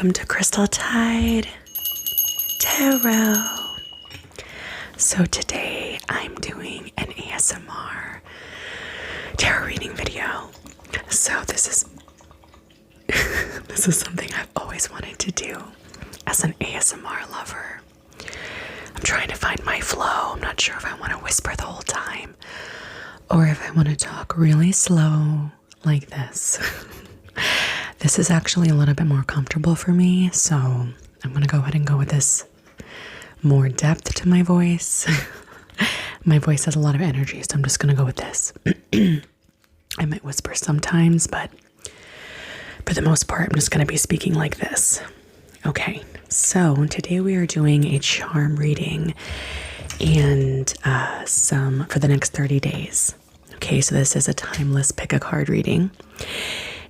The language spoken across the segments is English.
welcome to Crystal Tide Tarot. So today I'm doing an ASMR tarot reading video. So this is this is something I've always wanted to do as an ASMR lover. I'm trying to find my flow. I'm not sure if I want to whisper the whole time or if I want to talk really slow like this. This is actually a little bit more comfortable for me, so I'm going to go ahead and go with this more depth to my voice. My voice has a lot of energy, so I'm just going to go with this. I might whisper sometimes, but for the most part, I'm just going to be speaking like this. Okay, so today we are doing a charm reading and some for the next 30 days. Okay, so this is a timeless pick a card reading.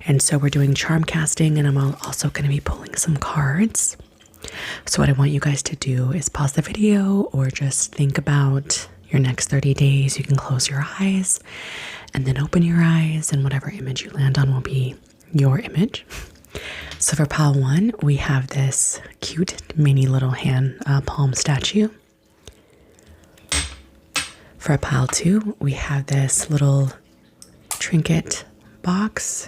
And so we're doing charm casting, and I'm also going to be pulling some cards. So what I want you guys to do is pause the video or just think about your next 30 days. You can close your eyes and then open your eyes, and whatever image you land on will be your image. So for pile 1, we have this cute mini little hand palm statue. For pile 2, we have this little trinket box.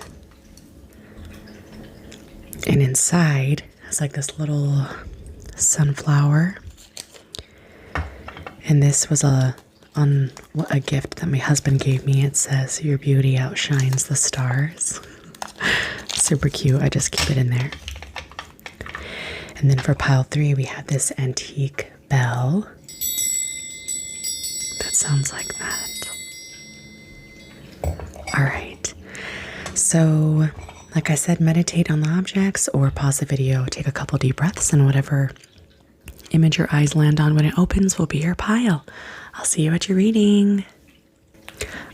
And inside is like this little sunflower. And this was a gift that my husband gave me. It says, "Your beauty outshines the stars." Super cute. I just keep it in there. And then for pile 3, we have this antique bell. That sounds like that. All right. So, like I said, meditate on the objects or pause the video, take a couple deep breaths, and whatever image your eyes land on when it opens will be your pile. I'll see you at your reading.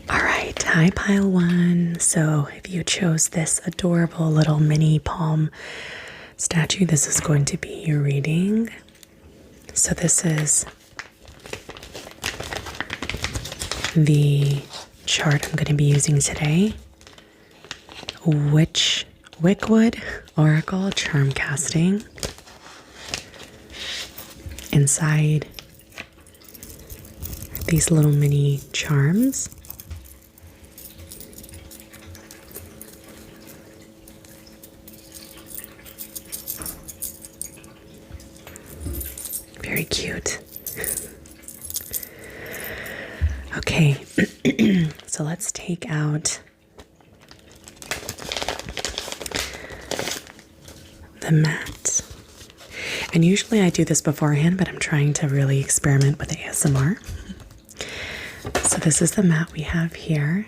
All right, hi pile 1. So if you chose this adorable little mini palm statue, this is going to be your reading. So this is the chart I'm going to be using today. Wickwood Oracle Charm Casting. Inside these little mini charms. Very cute. Okay, so let's take out the mat. And usually I do this beforehand, but I'm trying to really experiment with ASMR. So this is the mat we have here.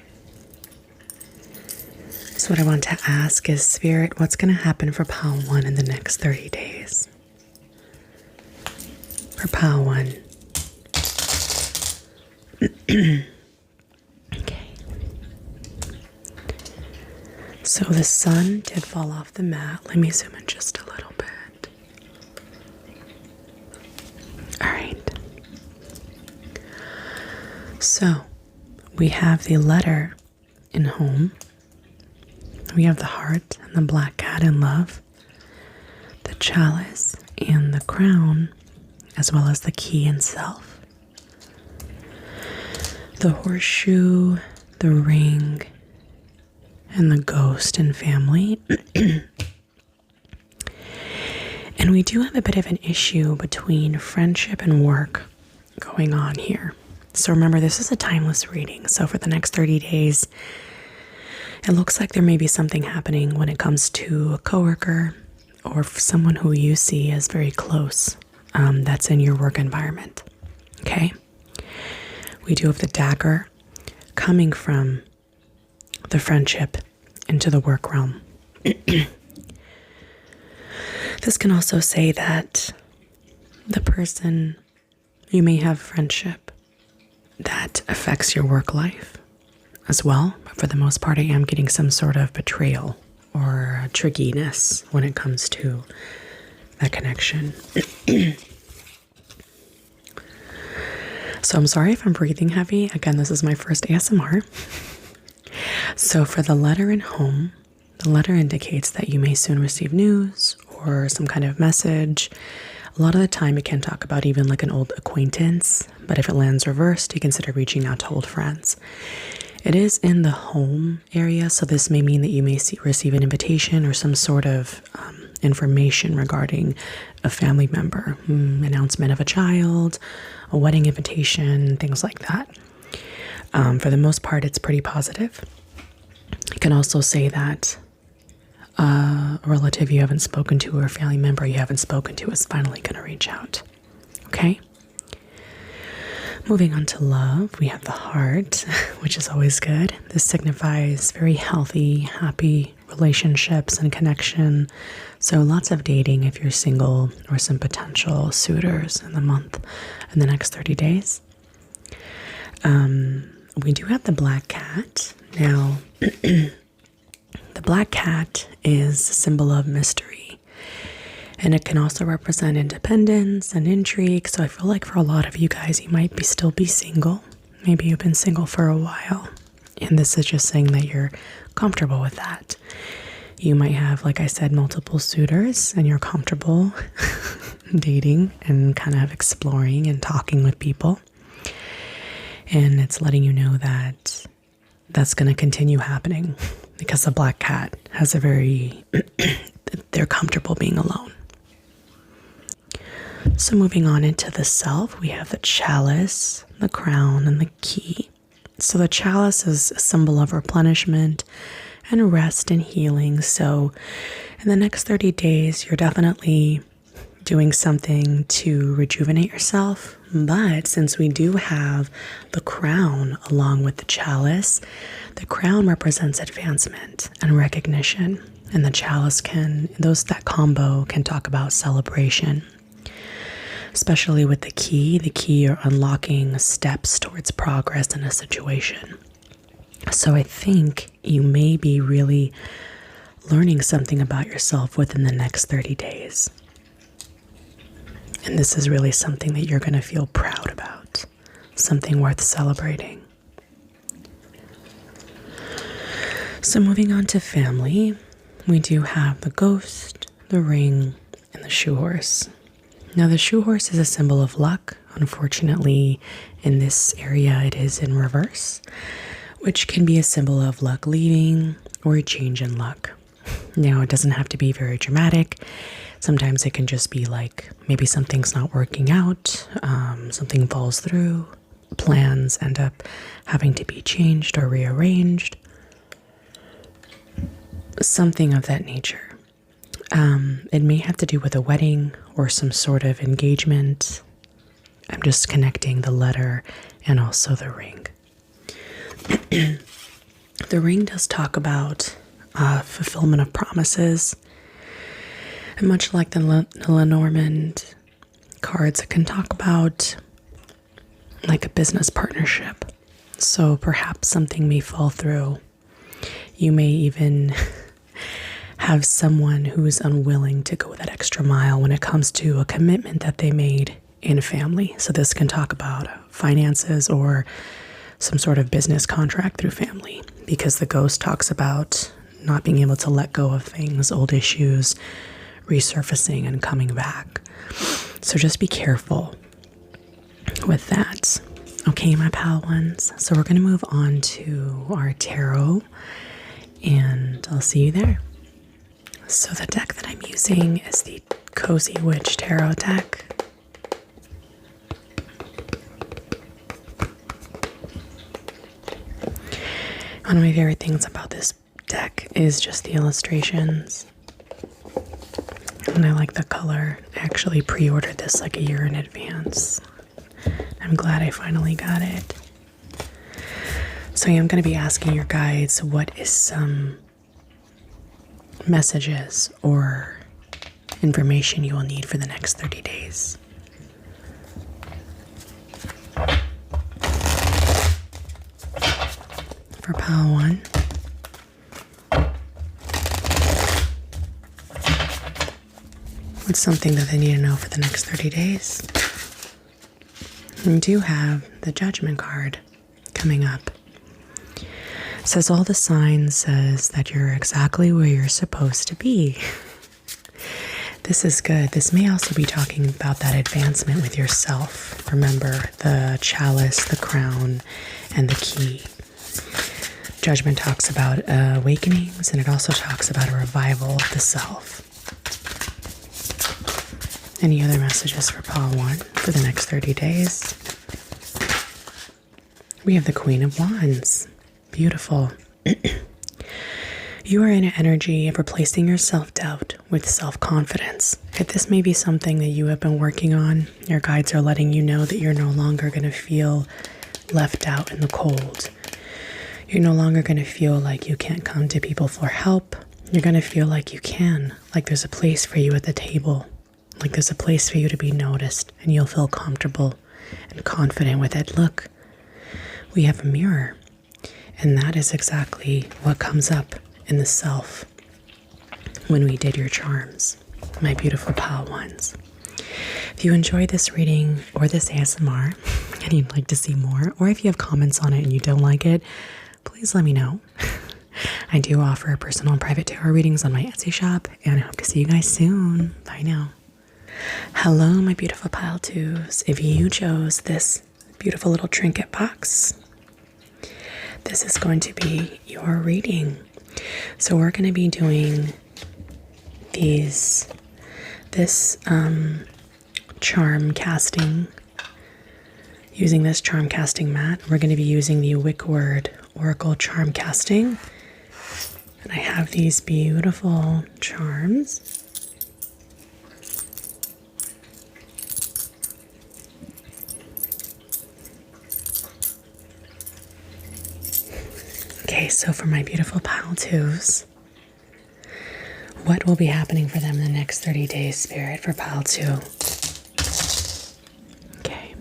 So what I want to ask is, Spirit, what's going to happen for pile 1 in the next 30 days? For pile 1. Okay. So the sun did fall off the mat. Let me zoom in just a little bit. All right. So we have the letter in home. We have the heart and the black cat in love. The chalice and the crown, as well as the key in self. The horseshoe, the ring, and the ghost and family. And we do have a bit of an issue between friendship and work going on here. So remember, this is a timeless reading. So for the next 30 days, it looks like there may be something happening when it comes to a coworker or someone who you see as very close that's in your work environment. Okay? We do have the dagger coming from the friendship into the work realm. This can also say that the person, you may have friendship that affects your work life as well. But for the most part, I am getting some sort of betrayal or trickiness when it comes to that connection. So I'm sorry if I'm breathing heavy. Again, this is my first ASMR. So for the letter in home, the letter indicates that you may soon receive news or or some kind of message. A lot of the time it can talk about even like an old acquaintance, but if it lands reversed, you consider reaching out to old friends. It is in the home area, so this may mean that you may receive an invitation or some sort of information regarding a family member, announcement of a child, a wedding invitation, things like that. For the most part, it's pretty positive. You can also say that a relative you haven't spoken to or a family member you haven't spoken to is finally going to reach out. Okay? Moving on to love, we have the heart, which is always good. This signifies very healthy, happy relationships and connection. So lots of dating if you're single, or some potential suitors in the next 30 days. We do have the black cat. Now, the black cat is a symbol of mystery. And it can also represent independence and intrigue. So I feel like for a lot of you guys, you might still be single. Maybe you've been single for a while. And this is just saying that you're comfortable with that. You might have, like I said, multiple suitors and you're comfortable dating and kind of exploring and talking with people. And it's letting you know that that's going to continue happening because the black cat has they're comfortable being alone. So moving on into the self, we have the chalice, the crown, and the key. So the chalice is a symbol of replenishment and rest and healing. So in the next 30 days, you're definitely doing something to rejuvenate yourself. But since we do have the crown along with the chalice, the crown represents advancement and recognition. And the chalice that combo can talk about celebration. Especially with the key you're unlocking steps towards progress in a situation. So I think you may be really learning something about yourself within the next 30 days. And this is really something that you're going to feel proud about, something worth celebrating. So moving on to family, we do have the ghost, the ring, and the shoe horse. Now the shoe horse is a symbol of luck. Unfortunately, in this area it is in reverse, which can be a symbol of luck leaving or a change in luck. Now it doesn't have to be very dramatic. Sometimes it can just be like maybe something's not working out, something falls through, plans end up having to be changed or rearranged, something of that nature. It may have to do with a wedding or some sort of engagement. I'm just connecting the letter and also the ring. The ring does talk about fulfillment of promises. And much like the Lenormand cards, it can talk about like a business partnership. So perhaps something may fall through. You may even have someone who is unwilling to go that extra mile when it comes to a commitment that they made in a family. So this can talk about finances or some sort of business contract through family, because the ghost talks about not being able to let go of things, old issues, resurfacing and coming back. So just be careful with that. Okay, my pal ones. So we're going to move on to our tarot, and I'll see you there. So the deck that I'm using is the Cozy Witch Tarot deck. One of my favorite things about this deck is just the illustrations. And I like the color. I actually pre-ordered this like a year in advance. I'm glad I finally got it. So I am going to be asking your guides what is some messages or information you will need for the next 30 days. For pile 1, what's something that they need to know for the next 30 days? We do have the Judgment card coming up. It says all the signs says that you're exactly where you're supposed to be. This is good. This may also be talking about that advancement with yourself. Remember the chalice, the crown, and the key. Judgment talks about awakenings, and it also talks about a revival of the self. Any other messages for pile 1 for the next 30 days? We have the Queen of Wands. Beautiful. You are in an energy of replacing your self-doubt with self-confidence. If this may be something that you have been working on, your guides are letting you know that you're no longer going to feel left out in the cold. You're no longer going to feel like you can't come to people for help. You're going to feel like you can, like there's a place for you at the table, like there's a place for you to be noticed, and you'll feel comfortable and confident with it. Look, we have a mirror, and that is exactly what comes up in the self when we did your charms, my beautiful pile 1s. If you enjoyed this reading or this ASMR and you'd like to see more, or if you have comments on it and you don't like it, please let me know. I do offer personal and private tarot readings on my Etsy shop, and I hope to see you guys soon. Bye now. Hello, my beautiful pile 2s. If you chose this beautiful little trinket box, this is going to be your reading. So we're going to be doing this charm casting, using this charm casting mat. We're going to be using the Wickword Oracle charm casting. And I have these beautiful charms. Okay, so for my beautiful pile 2s, what will be happening for them in the next 30 days, Spirit, for pile 2? Okay.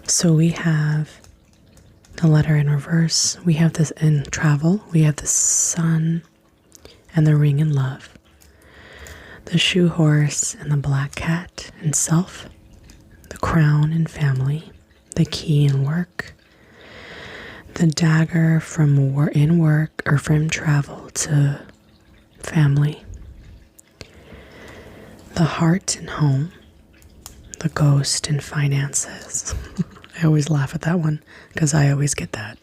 So we have the letter in reverse. We have this in travel. We have the Sun and the Ring in love. The Shoe Horse and the Black Cat in self. The Crown in family. The Key in work. The Dagger from work or from travel to family. The Heart in home. The Ghost in finances. I always laugh at that one because I always get that.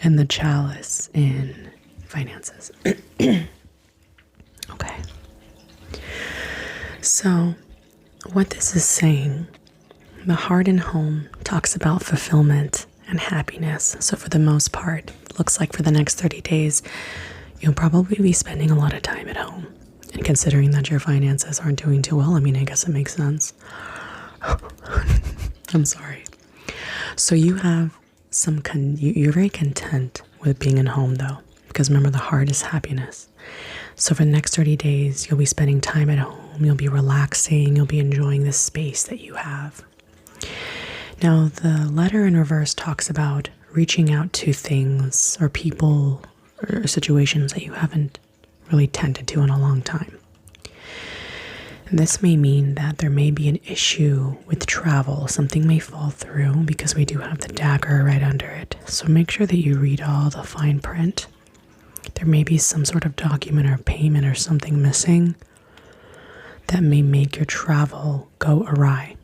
And the Chalice in finances. Okay. So, what this is saying, the Heart in home talks about fulfillment and happiness. So for the most part, it looks like for the next 30 days, you'll probably be spending a lot of time at home. And considering that your finances aren't doing too well, I mean, I guess it makes sense. I'm sorry. So you have you're very content with being at home though, because remember the heart is happiness. So for the next 30 days, you'll be spending time at home. You'll be relaxing. You'll be enjoying the space that you have. Now, the letter in reverse talks about reaching out to things or people or situations that you haven't really tended to in a long time. This may mean that there may be an issue with travel. Something may fall through because we do have the dagger right under it. So make sure that you read all the fine print. There may be some sort of document or payment or something missing that may make your travel go awry.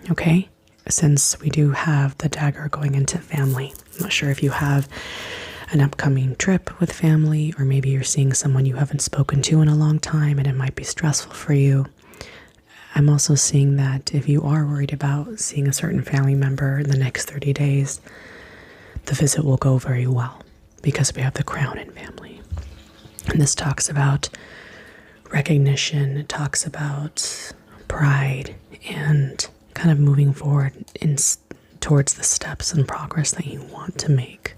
Okay? Since we do have the dagger going into family. I'm not sure if you have an upcoming trip with family, or maybe you're seeing someone you haven't spoken to in a long time and it might be stressful for you. I'm also seeing that if you are worried about seeing a certain family member in the next 30 days, the visit will go very well because we have the Crown in family. And this talks about recognition, it talks about pride and kind of moving forward towards the steps and progress that you want to make.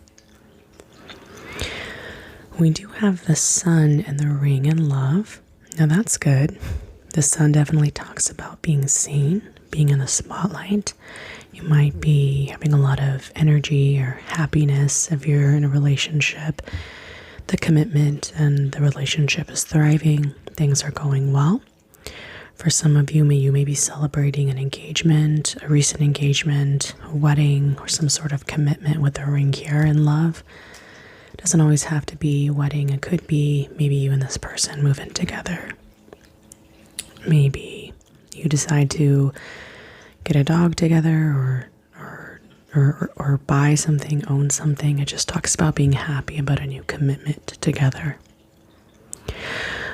We do have the Sun and the Ring in love. Now that's good. The Sun definitely talks about being seen, being in the spotlight. You might be having a lot of energy or happiness if you're in a relationship. The commitment and the relationship is thriving. Things are going well. For some of you, you may be celebrating an engagement, a recent engagement, a wedding, or some sort of commitment with a ring here in love. It doesn't always have to be a wedding. It could be maybe you and this person move in together. Maybe you decide to get a dog together or buy something, own something. It just talks about being happy about a new commitment together.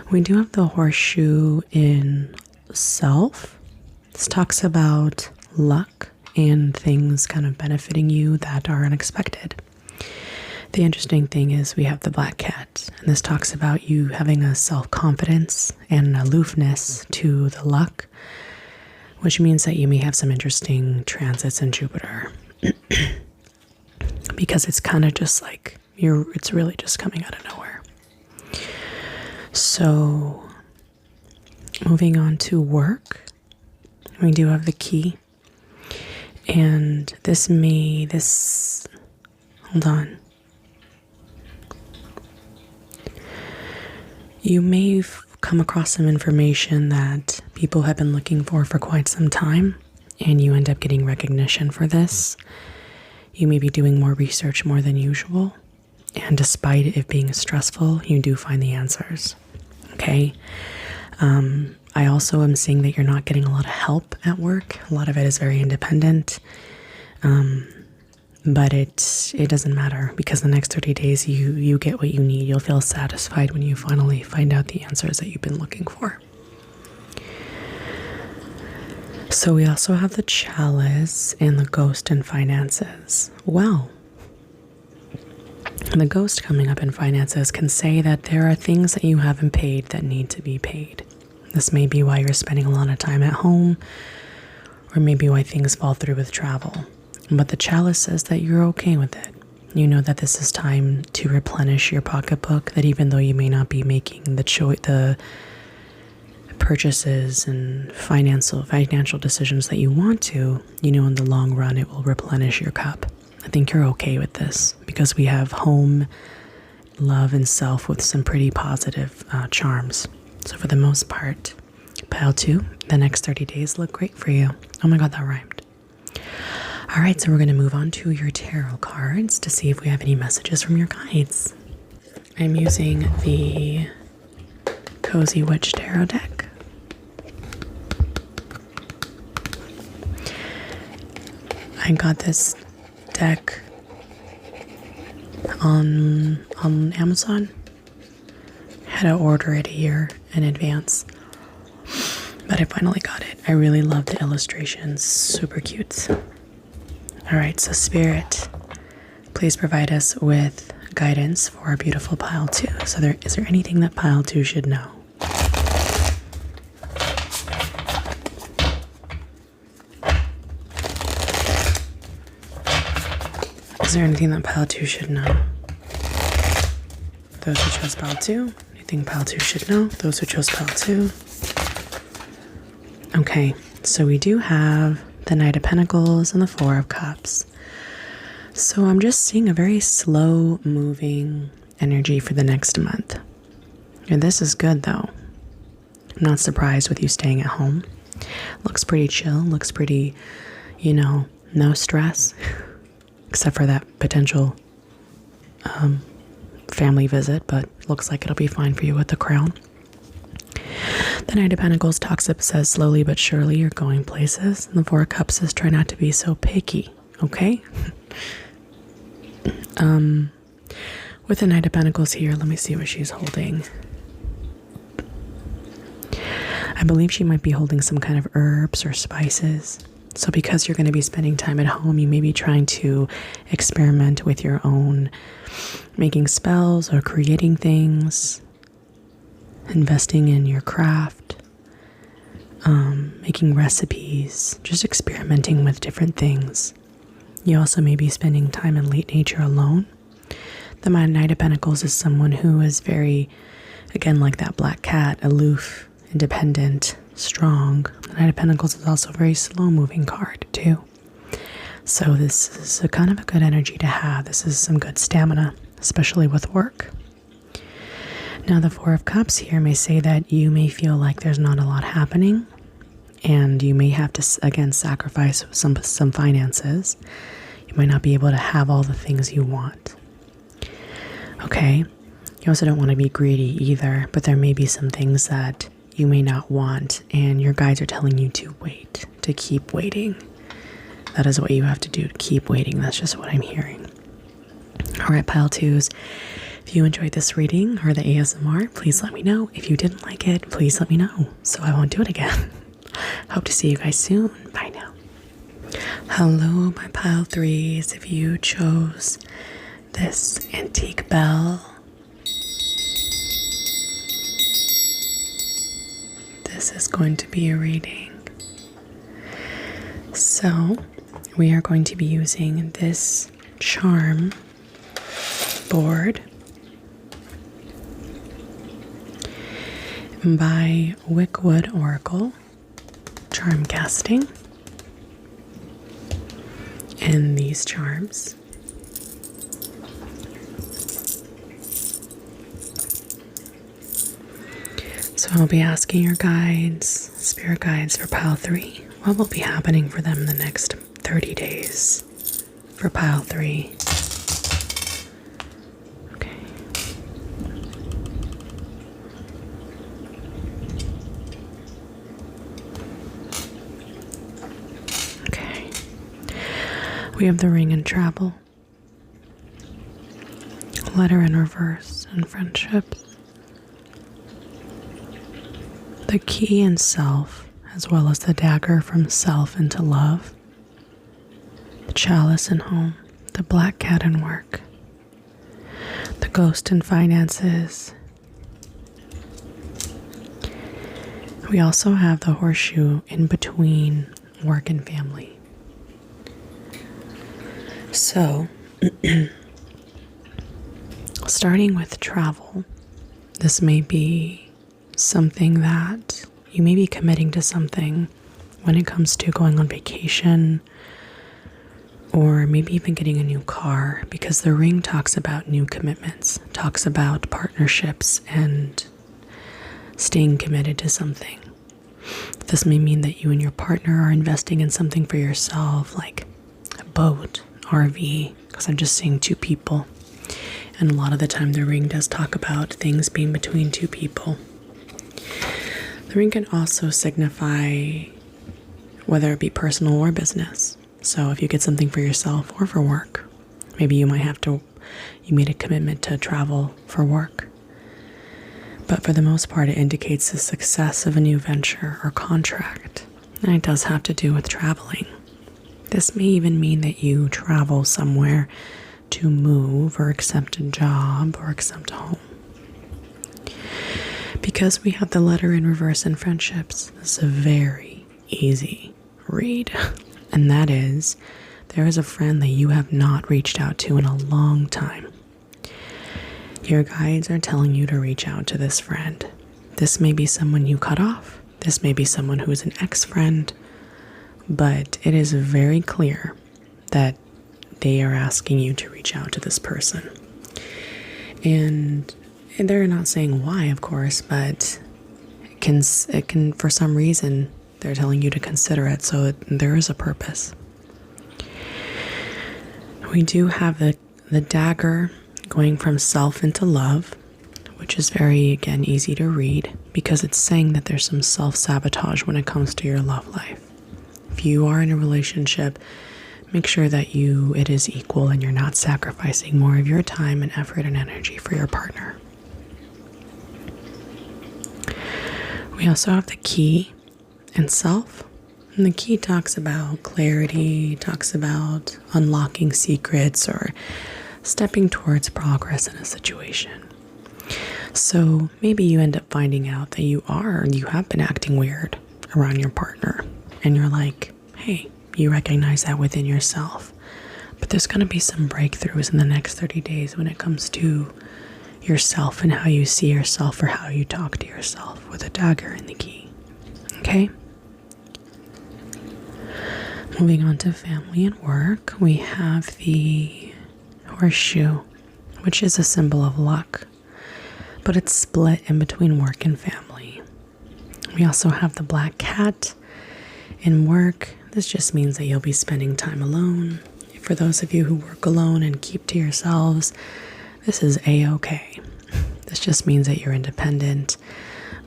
We do have the horseshoe in self. This talks about luck and things kind of benefiting you that are unexpected. The interesting thing is we have the black cat, and this talks about you having a self-confidence and an aloofness to the luck, which means that you may have some interesting transits in Jupiter. Because it's kind of just like it's really just coming out of nowhere. So moving on to work, we do have the key, and hold on. You may come across some information that people have been looking for quite some time, and you end up getting recognition for this. You may be doing more research more than usual, and despite it being stressful, you do find the answers. Okay? I also am seeing that you're not getting a lot of help at work. A lot of it is very independent. But it doesn't matter, because the next 30 days you get what you need. You'll feel satisfied when you finally find out the answers that you've been looking for. So we also have the chalice and the ghost in finances. Well, the ghost coming up in finances can say that there are things that you haven't paid that need to be paid. This may be why you're spending a lot of time at home, or maybe why things fall through with travel. But the chalice says that you're okay with it. You know that this is time to replenish your pocketbook, that even though you may not be making the purchases and financial decisions that you want to, you know in the long run it will replenish your cup. I think you're okay with this, because we have home, love, and self with some pretty positive charms. So for the most part, pile 2, the next 30 days look great for you. Oh my god, that rhymed. Alright, so we're going to move on to your tarot cards to see if we have any messages from your guides. I'm using the Cozy Witch Tarot deck. I got this deck on Amazon. Had to order it a year in advance, but I finally got it. I really love the illustrations, super cute. Alright, so Spirit, please provide us with guidance for our beautiful pile 2. So is there anything that pile 2 should know? Is there anything that pile 2 should know? Those who chose pile 2, anything pile 2 should know? Those who chose pile 2. Okay, so we do have the Knight of Pentacles and the Four of Cups. So I'm just seeing a very slow moving energy for the next month. And this is good though. I'm not surprised with you staying at home. Looks pretty chill, looks pretty, no stress. Except for that potential family visit, but looks like it'll be fine for you with the crown. The Knight of Pentacles says slowly but surely you're going places. And the Four of Cups says try not to be so picky, okay? With the Knight of Pentacles here, let me see what she's holding. I believe she might be holding some kind of herbs or spices. So because you're going to be spending time at home, you may be trying to experiment with your own making spells or creating things, investing in your craft, making recipes, just experimenting with different things. You also may be spending time in late nature alone. The Knight of Pentacles is someone who is very, again, like that black cat, aloof, independent, strong. The Knight of Pentacles is also a very slow-moving card, too. So this is a kind of a good energy to have. This is some good stamina, especially with work. Now, the Four of Cups here may say that you may feel like there's not a lot happening, and you may have to, again, sacrifice some finances. You might not be able to have all the things you want. Okay? You also don't want to be greedy either, but there may be some things that you may not want, and your guides are telling you to wait, to keep waiting. That is what you have to do, to keep waiting. That's just what I'm hearing. All right, pile twos. If you enjoyed this reading or the ASMR, please let me know. If you didn't like it, please let me know so I won't do it again. Hope to see you guys soon. Bye now. Hello, my pile threes. If you chose this antique bell, this is going to be a reading. So, we are going to be using this charm board by Wickwood Oracle Charm Casting. And these charms so I'll be asking your guides, spirit guides for pile 3, what will be happening for them in the next 30 days for pile 3. Okay. Okay. We have the ring and travel, letter in reverse and friendships, the key and self, as well as the dagger from self into love, the chalice and home, the black cat and work, the ghost and finances. We also have the horseshoe in between work and family. So, starting with travel, this may be something that you may be committing to something when it comes to going on vacation, or maybe even getting a new car, because the ring talks about new commitments, talks about partnerships and staying committed to something. This may mean that you and your partner are investing in something for yourself, like a boat, RV, because I'm just seeing two people. And a lot of the time the ring does talk about things being between two people. The ring can also signify whether it be personal or business. So if you get something for yourself or for work, maybe you made a commitment to travel for work. But for the most part, it indicates the success of a new venture or contract. And it does have to do with traveling. This may even mean that you travel somewhere to move or accept a job or accept a home. Because we have the letter in reverse in friendships, this is a very easy read. And that is, there is a friend that you have not reached out to in a long time. Your guides are telling you to reach out to this friend. This may be someone you cut off. This may be someone who is an ex-friend. But it is very clear that they are asking you to reach out to this person. And they're not saying why, of course, but it can for some reason, they're telling you to consider it, so there is a purpose. We do have the dagger going from self into love, which is very, again, easy to read because it's saying that there's some self-sabotage when it comes to your love life. If you are in a relationship, make sure that it is equal and you're not sacrificing more of your time and effort and energy for your partner. We also have the key and self. And the key talks about clarity, talks about unlocking secrets or stepping towards progress in a situation. So maybe you end up finding out that you have been acting weird around your partner. And you're like, hey, you recognize that within yourself. But there's going to be some breakthroughs in the next 30 days when it comes to yourself and how you see yourself or how you talk to yourself with a dagger and the key. Okay? Moving on to family and work, we have the horseshoe, which is a symbol of luck, but it's split in between work and family. We also have the black cat in work. This just means that you'll be spending time alone. For those of you who work alone and keep to yourselves, this is a-okay. This just means that you're independent,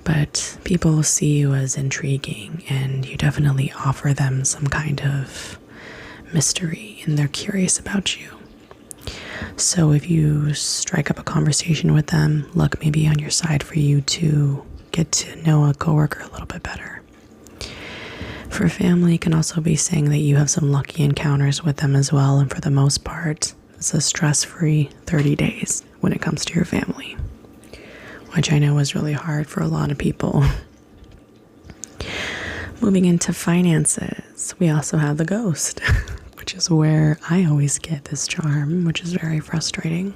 but people see you as intriguing, and you definitely offer them some kind of mystery, and they're curious about you. So if you strike up a conversation with them, luck may be on your side for you to get to know a coworker a little bit better. For family, it can also be saying that you have some lucky encounters with them as well, and for the most part, it's a stress-free 30 days when it comes to your family, which I know is really hard for a lot of people. Moving into finances, we also have the ghost, which is where I always get this charm, which is very frustrating.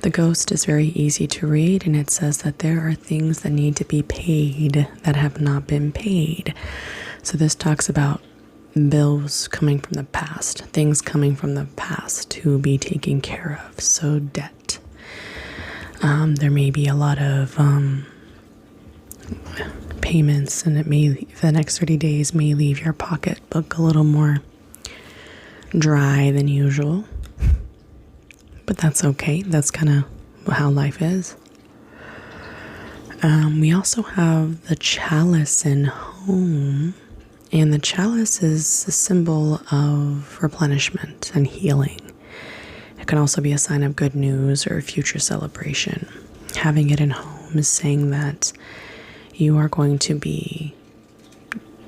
The ghost is very easy to read, and it says that there are things that need to be paid that have not been paid. So this talks about bills coming from the past, things coming from the past to be taken care of. So debt. There may be a lot of payments, and the next 30 days may leave your pocketbook a little more dry than usual. But that's okay. That's kind of how life is. We also have the chalice in home. And the chalice is a symbol of replenishment and healing. It can also be a sign of good news or future celebration. Having it in home is saying that you are going to be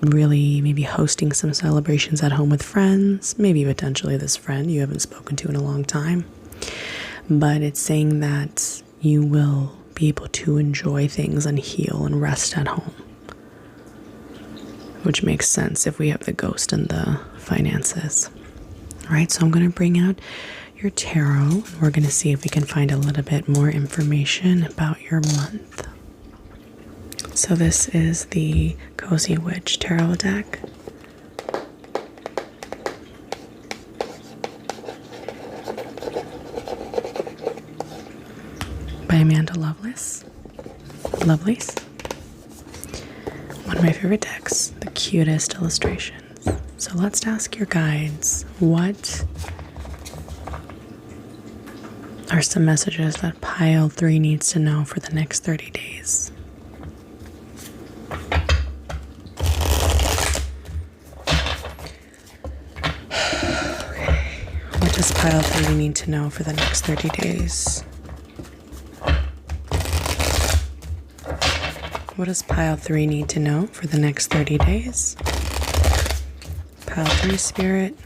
really maybe hosting some celebrations at home with friends, maybe potentially this friend you haven't spoken to in a long time. But it's saying that you will be able to enjoy things and heal and rest at home. Which makes sense if we have the ghost and the finances. All right, so I'm going to bring out your tarot. We're going to see if we can find a little bit more information about your month. So this is the Cozy Witch Tarot deck. By Amanda Lovelace. One of my favorite decks, the cutest illustrations. So let's ask your guides, what are some messages that pile 3 needs to know for the next 30 days? Okay. What does pile 3 need to know for the next 30 days? What does pile 3 need to know for the next 30 days? Pile 3 spirit.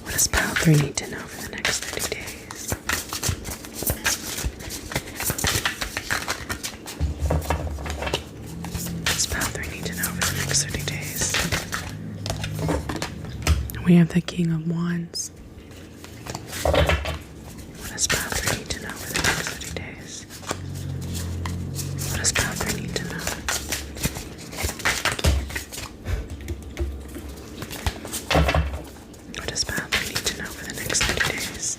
What does pile 3 need to know for the next 30 days? What does pile 3 need to know for the next 30 days? We have the King of Wands. What does pile 3 need to know for the next 30 days? What does pile 3 need to know? What does pile 3 need to know for the next 30 days?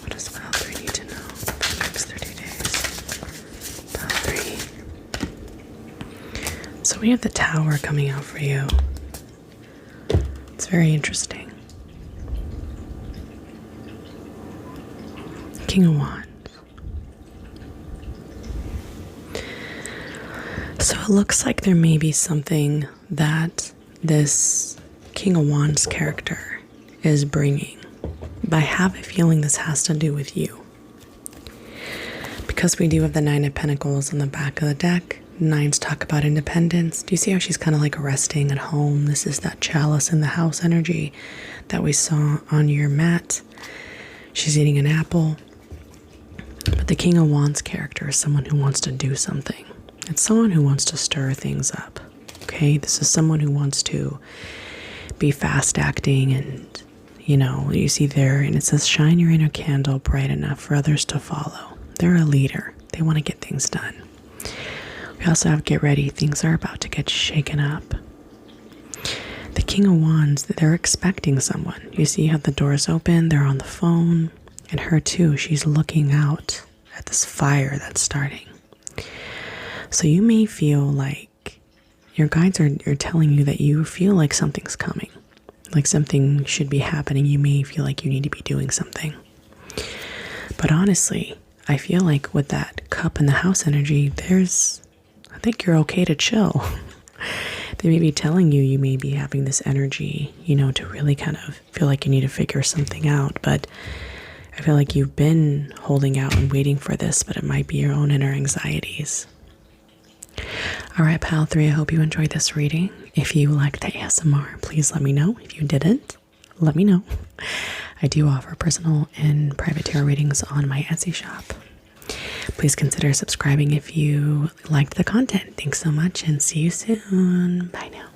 What does pile 3 need to know for the next 30 days? Pile 3. So we have the Tower coming out for you. It's very interesting. King of Wands. So it looks like there may be something that this King of Wands character is bringing. But I have a feeling this has to do with you. Because we do have the Nine of Pentacles on the back of the deck. Nines talk about independence. Do you see how she's kind of like resting at home? This is that chalice in the house energy that we saw on your mat. She's eating an apple. But the King of Wands character is someone who wants to do something. It's someone who wants to stir things up. Okay, this is someone who wants to be fast acting, and you see there, and it says shine your inner candle bright enough for others to follow. They're a leader. They want to get things done. We also have get ready. Things are about to get shaken up. The King of Wands, they're expecting someone. You see how the door's open, they're on the phone, and her too, she's looking out at this fire that's starting. So you may feel like your guides are telling you that you feel like something's coming, like something should be happening. You may feel like you need to be doing something. But honestly, I feel like with that cup in the house energy, I think you're okay to chill. They may be telling you may be having this energy, to really kind of feel like you need to figure something out. But I feel like you've been holding out and waiting for this, but it might be your own inner anxieties. All right, pal 3, I hope you enjoyed this reading. If you liked the ASMR, please let me know. If you didn't, let me know. I do offer personal and private tarot readings on my Etsy shop. Please consider subscribing if you liked the content. Thanks so much and see you soon. Bye now.